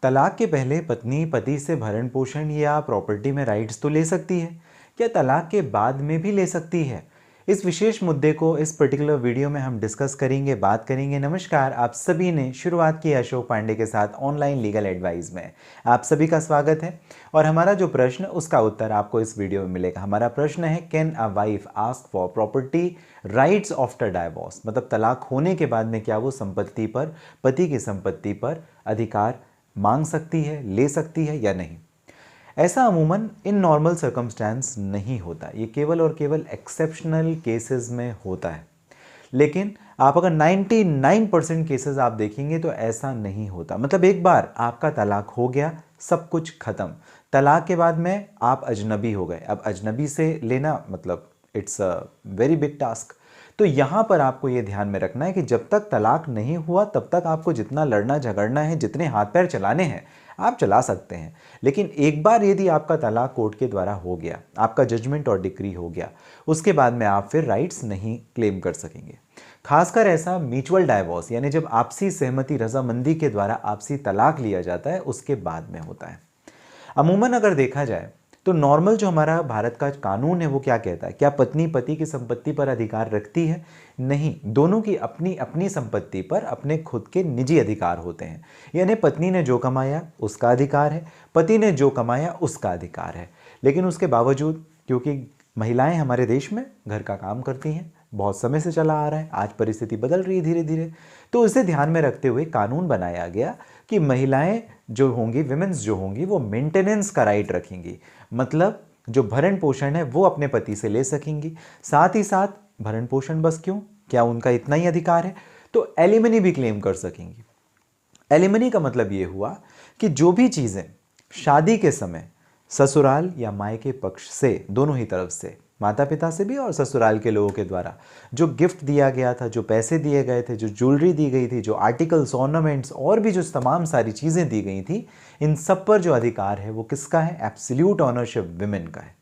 तलाक के पहले पत्नी पति से भरण पोषण या प्रॉपर्टी में राइट्स तो ले सकती है, क्या तलाक के बाद में भी ले सकती है? इस विशेष मुद्दे को इस पर्टिकुलर वीडियो में हम डिस्कस करेंगे, बात करेंगे। नमस्कार, आप सभी ने शुरुआत की अशोक पांडे के साथ ऑनलाइन लीगल एडवाइस में। आप सभी का स्वागत है और हमारा जो प्रश्न उसका उत्तर आपको इस वीडियो में मिलेगा। हमारा प्रश्न है, can a wife ask for property rights after divorce? मतलब तलाक होने के बाद में क्या वो संपत्ति पर, पति की संपत्ति पर अधिकार मांग सकती है, ले सकती है या नहीं? ऐसा अमूमन इन नॉर्मल सर्कमस्टेंस नहीं होता, ये केवल और केवल एक्सेप्शनल केसेस में होता है। लेकिन आप अगर 99% केसेस आप देखेंगे तो ऐसा नहीं होता। मतलब एक बार आपका तलाक हो गया, सब कुछ खत्म। तलाक के बाद में आप अजनबी हो गए। अब अजनबी से लेना मतलब it's a very big task. तो यहाँ पर आपको ये ध्यान में रखना है कि जब तक तलाक नहीं हुआ तब तक आपको जितना लड़ना झगड़ना है, जितने हाथ पैर चलाने हैं आप चला सकते हैं। लेकिन एक बार यदि आपका तलाक कोर्ट के द्वारा हो गया, आपका जजमेंट और डिक्री हो गया, उसके बाद में आप फिर राइट्स नहीं क्लेम कर सकेंगे। खासकर ऐसा म्यूचुअल डाइवोर्स यानी जब आपसी सहमति रजामंदी के द्वारा आपसी तलाक लिया जाता है उसके बाद में होता है। अमूमन अगर देखा जाए तो नॉर्मल जो हमारा भारत का कानून है वो क्या कहता है? क्या पत्नी पति की संपत्ति पर अधिकार रखती है? नहीं, दोनों की अपनी अपनी संपत्ति पर अपने खुद के निजी अधिकार होते हैं। यानी पत्नी ने जो कमाया उसका अधिकार है, पति ने जो कमाया उसका अधिकार है। लेकिन उसके बावजूद क्योंकि महिलाएं हमारे देश में घर का काम करती हैं, बहुत समय से चला आ रहा है, आज परिस्थिति बदल रही है धीरे धीरे, तो इसे ध्यान में रखते हुए कानून बनाया गया कि महिलाएं जो होंगी, विमेंस जो होंगी, वो मेंटेनेंस का राइट रखेंगी। मतलब जो भरण पोषण है वो अपने पति से ले सकेंगी। साथ ही साथ भरण पोषण बस क्यों, क्या उनका इतना ही अधिकार है? तो एलिमनी भी क्लेम कर सकेंगी। एलिमनी का मतलब ये हुआ कि जो भी चीज़ें शादी के समय ससुराल या मायके पक्ष से, दोनों ही तरफ से, माता पिता से भी और ससुराल के लोगों के द्वारा जो गिफ्ट दिया गया था, जो पैसे दिए गए थे, जो ज्वेलरी दी गई थी, जो आर्टिकल्स, ऑर्नामेंट्स और भी जो तमाम सारी चीज़ें दी गई थी, इन सब पर जो अधिकार है वो किसका है? एब्सोल्यूट ऑनरशिप विमेन का है।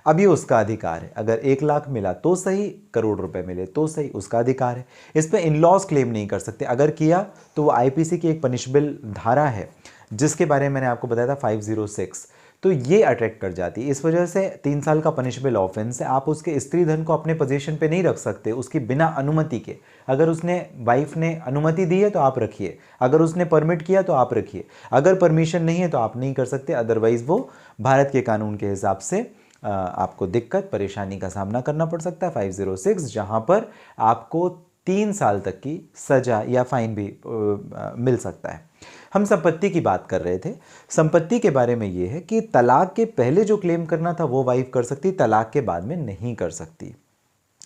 अब ये उसका अधिकार है। अगर 1 लाख मिला तो सही, करोड़ रुपए मिले तो सही, उसका अधिकार है। इस पर इन लॉज क्लेम नहीं कर सकते। अगर किया तो वो आईपीसी की एक पनिशेबल धारा है जिसके बारे में मैंने आपको बताया था 506, तो ये अट्रैक्ट कर जाती है। इस वजह से 3 साल का पनिशेबल ऑफेंस है। आप उसके स्त्री धन को अपने पोजीशन पे नहीं रख सकते उसकी बिना अनुमति के। अगर उसने, वाइफ ने अनुमति दी है तो आप रखिए, अगर उसने परमिट किया तो आप रखिए, अगर परमिशन नहीं है तो आप नहीं कर सकते। अदरवाइज वो भारत के कानून के हिसाब से आपको दिक्कत परेशानी का सामना करना पड़ सकता है। 506 जहाँ पर आपको 3 साल तक की सजा या फाइन भी मिल सकता है। हम संपत्ति की बात कर रहे थे। संपत्ति के बारे में ये है कि तलाक के पहले जो क्लेम करना था वो वाइफ कर सकती, तलाक के बाद में नहीं कर सकती।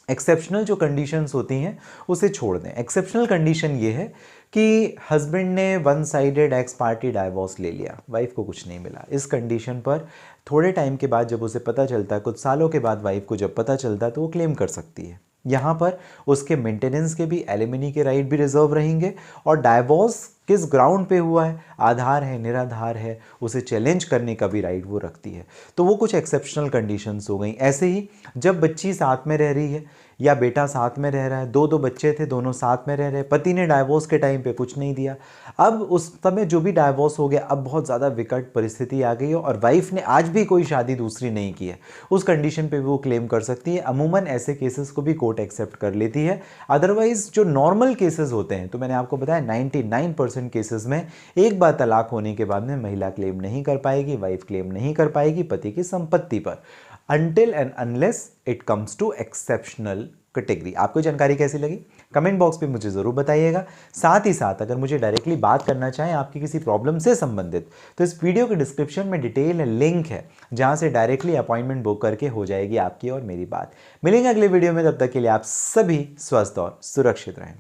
एक्सेप्शनल जो कंडीशंस होती हैं उसे छोड़ दें। एक्सेप्शनल कंडीशन ये है कि हस्बैंड ने one sided x party divorce ले लिया, वाइफ को कुछ नहीं मिला। इस कंडीशन पर थोड़े टाइम के बाद जब उसे पता चलता है, कुछ सालों के बाद वाइफ को जब पता चलता है तो वो क्लेम कर सकती है। यहाँ पर उसके मेंटेनेंस के भी, एलिमनी के राइट भी रिजर्व रहेंगे और डाइवोर्स किस ग्राउंड पे हुआ है, आधार है, निराधार है, उसे चैलेंज करने का भी राइट वो रखती है। तो वो कुछ एक्सेप्शनल कंडीशंस हो गई। ऐसे ही जब बच्ची साथ में रह रही है या बेटा साथ में रह रहा है, दो बच्चे थे, दोनों साथ में रह रहे हैं, पति ने डाइवोर्स के टाइम पे कुछ नहीं दिया, अब उस समय जो भी डाइवोर्स हो गया, अब बहुत ज़्यादा विकट परिस्थिति आ गई है और वाइफ ने आज भी कोई शादी दूसरी नहीं की है, उस कंडीशन पे भी वो क्लेम कर सकती है। अमूमन ऐसे केसेस को भी कोर्ट एक्सेप्ट कर लेती है। अदरवाइज जो नॉर्मल केसेस होते हैं, तो मैंने आपको बताया 99% केसेस में एक बार तलाक होने के बाद में महिला क्लेम नहीं कर पाएगी, वाइफ क्लेम नहीं कर पाएगी पति की संपत्ति पर, until and unless it comes to exceptional category. आपको जानकारी कैसी लगी कमेंट बॉक्स पे मुझे ज़रूर बताइएगा। साथ ही साथ अगर मुझे डायरेक्टली बात करना चाहें आपकी किसी प्रॉब्लम से संबंधित, तो इस वीडियो के डिस्क्रिप्शन में डिटेल लिंक है जहां से डायरेक्टली अपॉइंटमेंट बुक करके हो जाएगी आपकी और मेरी बात। मिलेंगे अगले वीडियो में, तब तक के लिए आप सभी स्वस्थ और सुरक्षित रहें।